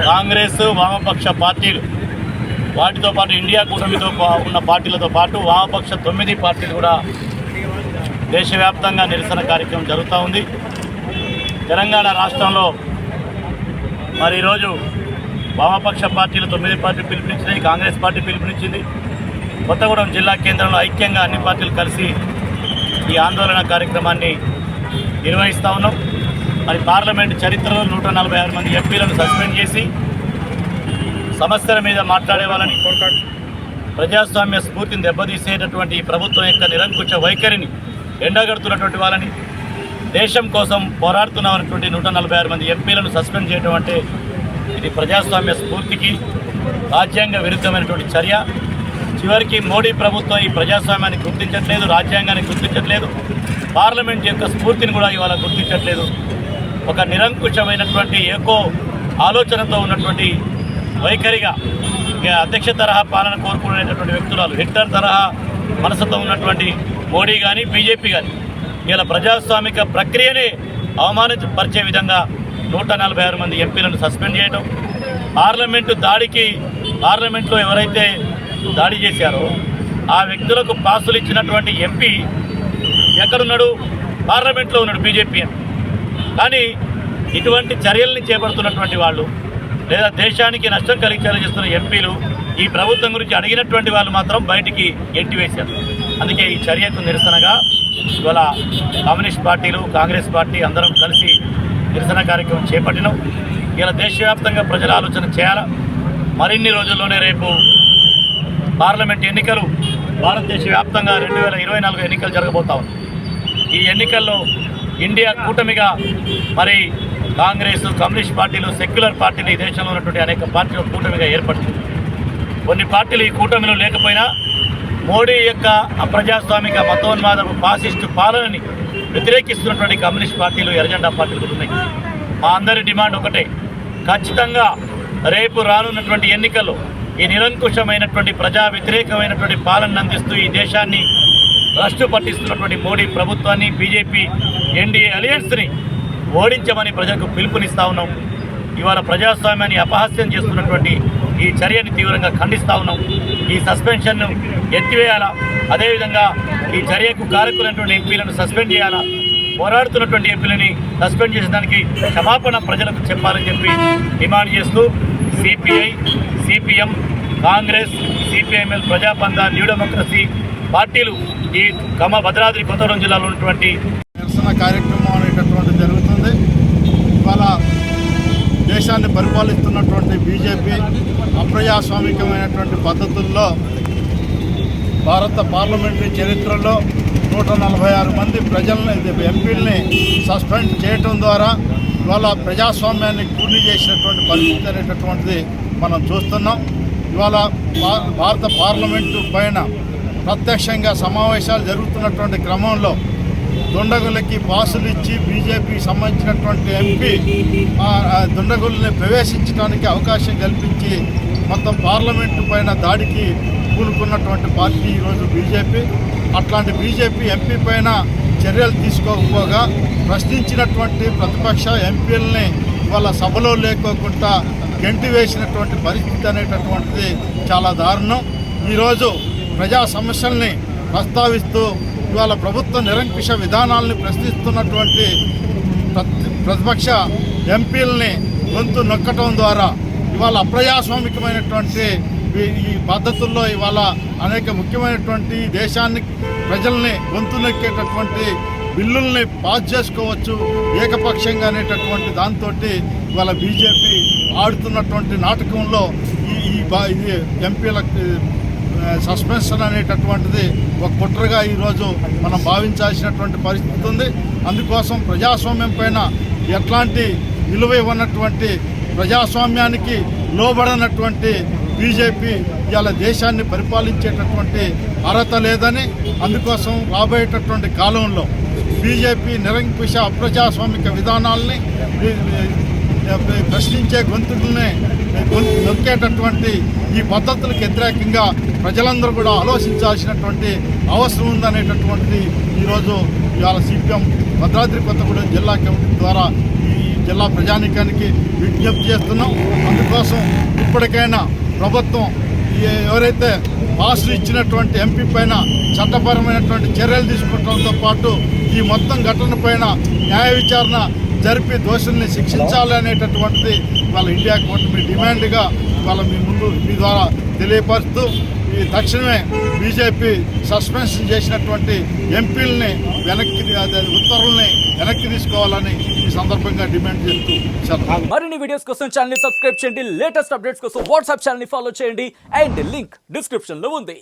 కాంగ్రెస్ వామపక్ష పార్టీలు వాటితో పాటు ఇండియా కూటమితో ఉన్న పార్టీలతో పాటు వామపక్ష 9 పార్టీలు కూడా దేశవ్యాప్తంగా నిరసన కార్యక్రమం జరుగుతూ ఉంది. తెలంగాణ రాష్ట్రంలో మరి ఈరోజు వామపక్ష పార్టీలు 9 పార్టీలు పిలుపునిచ్చినాయి, కాంగ్రెస్ పార్టీ పిలుపునిచ్చింది. కొత్తగూడెం జిల్లా కేంద్రంలో ఐక్యంగా అన్ని పార్టీలు కలిసి ఈ ఆందోళన కార్యక్రమాన్ని నిర్వహిస్తూ ఉన్నాం. మరి పార్లమెంటు చరిత్రలో 146 మంది ఎంపీలను సస్పెండ్ చేసి సమస్యల మీద మాట్లాడే వాళ్ళని, ప్రజాస్వామ్య స్ఫూర్తిని దెబ్బతీసేటటువంటి ఈ ప్రభుత్వం యొక్క నిరంకుశ వైఖరిని ఎండగడుతున్నటువంటి వాళ్ళని, దేశం కోసం పోరాడుతున్నటువంటి 146 మంది ఎంపీలను సస్పెండ్ చేయడం అంటే ఇది ప్రజాస్వామ్య స్ఫూర్తికి రాజ్యాంగ విరుద్ధమైనటువంటి చర్య. చివరికి మోడీ ప్రభుత్వం ఈ ప్రజాస్వామ్యాన్ని గుర్తించట్లేదు, రాజ్యాంగాన్ని గుర్తించట్లేదు, పార్లమెంట్ యొక్క స్ఫూర్తిని కూడా ఇవాళ గుర్తించట్లేదు. ఒక నిరంకుశమైనటువంటి ఏకో ఆలోచనతో ఉన్నటువంటి వైఖరిగా అధ్యక్ష తరహా పాలన కోరుకునేటటువంటి వ్యక్తులు, హిట్లర్ తరహా మనసుతో ఉన్నటువంటి మోడీ కానీ బీజేపీ కానీ ఇలా ప్రజాస్వామిక ప్రక్రియనే అవమానపరిచే విధంగా 146 మంది ఎంపీలను సస్పెండ్ చేయడం, పార్లమెంట్లో ఎవరైతే దాడి చేశారో ఆ వ్యక్తులకు పాసులు ఇచ్చినటువంటి ఎంపీ ఎక్కడున్నాడు? పార్లమెంట్లో ఉన్నాడు బీజేపీ అని. కానీ ఇటువంటి చర్యల్ని చేపడుతున్నటువంటి వాళ్ళు లేదా దేశానికి నష్టం కలిగించేలా చేస్తున్న ఎంపీలు ఈ ప్రభుత్వం గురించి అడిగినటువంటి వాళ్ళు మాత్రం బయటికి ఎట్టివేశారు. అందుకే ఈ చర్యకు నిరసనగా ఇవాళ కమ్యూనిస్ట్ పార్టీలు, కాంగ్రెస్ పార్టీ అందరం కలిసి నిరసన కార్యక్రమం చేపట్టినాం. ఇలా దేశవ్యాప్తంగా ప్రజల ఆలోచన చేయాలా. మరిన్ని రోజుల్లోనే రేపు పార్లమెంట్ ఎన్నికలు భారతదేశ వ్యాప్తంగా 2024 ఎన్నికలు జరగబోతా ఉంది. ఈ ఎన్నికల్లో ఇండియా కూటమిగా మరి కాంగ్రెస్, కమ్యూనిస్ట్ పార్టీలు, సెక్యులర్ పార్టీలు, ఈ దేశంలో ఉన్నటువంటి అనేక పార్టీలు కూటమిగా ఏర్పడుతుంది. కొన్ని పార్టీలు ఈ కూటమిలో లేకపోయినా మోడీ యొక్క అప్రజాస్వామిక మతోన్మాదపు ఫాసిస్టు పాలనని వ్యతిరేకిస్తున్నటువంటి కమ్యూనిస్ట్ పార్టీలు, ఎర్రజెండా పార్టీలు కూడా ఉన్నాయి. మా అందరి డిమాండ్ ఒకటే, ఖచ్చితంగా రేపు రానున్నటువంటి ఎన్నికల్లో ఈ నిరంకుశమైనటువంటి ప్రజా వ్యతిరేకమైనటువంటి పాలనను అందిస్తూ ఈ దేశాన్ని భ్రష్టు పట్టిస్తున్నటువంటి మోడీ ప్రభుత్వాన్ని, బీజేపీ ఎన్డీఏ అలయన్స్ని ఓడించమని ప్రజలకు పిలుపునిస్తూ ఉన్నాం. ఇవాళ ప్రజాస్వామ్యాన్ని అపహాస్యం చేస్తున్నటువంటి ఈ చర్యని తీవ్రంగా ఖండిస్తూ ఉన్నాం. ఈ సస్పెన్షన్ను ఎత్తివేయాలా, అదేవిధంగా ఈ చర్యకు కారకులైనటువంటి ఎంపీలను సస్పెండ్ చేయాలా, పోరాడుతున్నటువంటి ఎంపీలని సస్పెండ్ చేసేదానికి క్షమాపణ ప్రజలకు చెప్పాలని చెప్పి డిమాండ్ చేస్తూ CPI, CPM, Congress, CPIML, ప్రజాపంద, new democracy పార్టీలు ఈ భద్రాద్రి కొత్తగూడెం జిల్లాలో ఉన్నటువంటి నిరసన కార్యక్రమం అనేటటువంటి జరుగుతుంది. ఇవాళ దేశాన్ని పరిపాలిస్తున్నటువంటి బీజేపీ అప్రజాస్వామికమైనటువంటి పద్ధతుల్లో భారత పార్లమెంటరీ చరిత్రలో 146 మంది ఎంపీలని సస్పెండ్ చేయటం ద్వారా ఇవాళ ప్రజాస్వామ్యాన్ని కూని చేసినటువంటి పరిస్థితి అనేటటువంటిది మనం చూస్తున్నాం. ఇవాళ భారత పార్లమెంటు పైన ప్రత్యక్షంగా సమావేశాలు జరుగుతున్నటువంటి క్రమంలో దుండగులకి పాసులు ఇచ్చి బీజేపీకి సంబంధించినటువంటి ఎంపీ దుండగుల్ని ప్రవేశించడానికి అవకాశం కల్పించి మొత్తం పార్లమెంటు పైన దాడికి కూనుకున్నటువంటి పార్టీ ఈరోజు బీజేపీ. అట్లాంటి బీజేపీ ఎంపీ పైన చర్యలు తీసుకోకపోగా ప్రశ్నించినటువంటి ప్రతిపక్ష ఎంపీలని వాళ్ళ సభలో లేకోకుండా గెంటి వేసినటువంటి పరిస్థితి అనేటటువంటిది చాలా దారుణం. ఈరోజు ప్రజా సమస్యల్ని ప్రస్తావిస్తూ ఇవాళ ప్రభుత్వ నిరంకుశ విధానాలని ప్రశ్నిస్తున్నటువంటి ప్రతిపక్ష ఎంపీలని గొంతు నొక్కటం ద్వారా ఇవాళ అప్రజాస్వామికమైనటువంటి ఈ పద్ధతుల్లో ఇవాళ అనేక ముఖ్యమైనటువంటి దేశాన్ని ప్రజల్ని గొంతు నొక్కేటటువంటి బిల్లుల్ని పాస్ చేసుకోవచ్చు ఏకపక్షంగా అనేటటువంటి దాంతో ఇవాళ బీజేపీ ఆడుతున్నటువంటి నాటకంలో ఇది ఎంపీల సస్పెన్షన్ అనేటటువంటిది ఒక కుట్రగా ఈరోజు మనం భావించాల్సినటువంటి పరిస్థితి ఉంది. అందుకోసం ప్రజాస్వామ్యం పైన ఎట్లాంటి విలువ ఇవ్వనటువంటి, ప్రజాస్వామ్యానికి లోబడనటువంటి బీజేపీ ఇవాళ దేశాన్ని పరిపాలించేటటువంటి అర్హత లేదని, అందుకోసం రాబోయేటటువంటి కాలంలో బీజేపీ నిరంకుశ అప్రజాస్వామిక విధానాల్ని ప్రశ్నించే గొంతుల్ని నొక్కేటటువంటి ఈ పద్ధతులకు వ్యతిరేకంగా ప్రజలందరూ కూడా ఆలోచించాల్సినటువంటి అవసరం ఉందనేటటువంటిది ఈరోజు ఇవాళ సిపిఎం భద్రాద్రి కొత్తగూడెం జిల్లా కమిటీ ద్వారా ఈ జిల్లా ప్రజానీకానికి విజ్ఞప్తి చేస్తున్నాం. అందుకోసం ఇప్పటికైనా ప్రభుత్వం ఎవరైతే పాసులు ఇచ్చినటువంటి ఎంపీ పైన చట్టపరమైనటువంటి చర్యలు తీసుకోవడంతో పాటు ఈ మొత్తం ఘటన పైన న్యాయ విచారణ జరిపి దోషుల్ని శిక్షించాలి అనేటటువంటిది వాళ్ళ ఇండియా కూటమి డిమాండ్గా వాళ్ళ మీ ముందు మీ ద్వారా తెలియపరుస్తూ ఈ తక్షణమే బీజేపీ సస్పెన్షన్ చేసినటువంటి ఎంపీలని ఉత్తర్వుల్ని వెనక్కి తీసుకోవాలని ఈ సందర్భంగా డిమాండ్ చేస్తూ సెలవు. మరిన్ని వీడియోస్ కోసం ఛానల్ ని సబ్స్క్రైబ్ చేయండి, లేటెస్ట్ అప్డేట్స్ కోసం వాట్సాప్ ఛానల్ ని ఫాలో చేయండి అండ్ లింక్ డిస్క్రిప్షన్ లో ఉంది.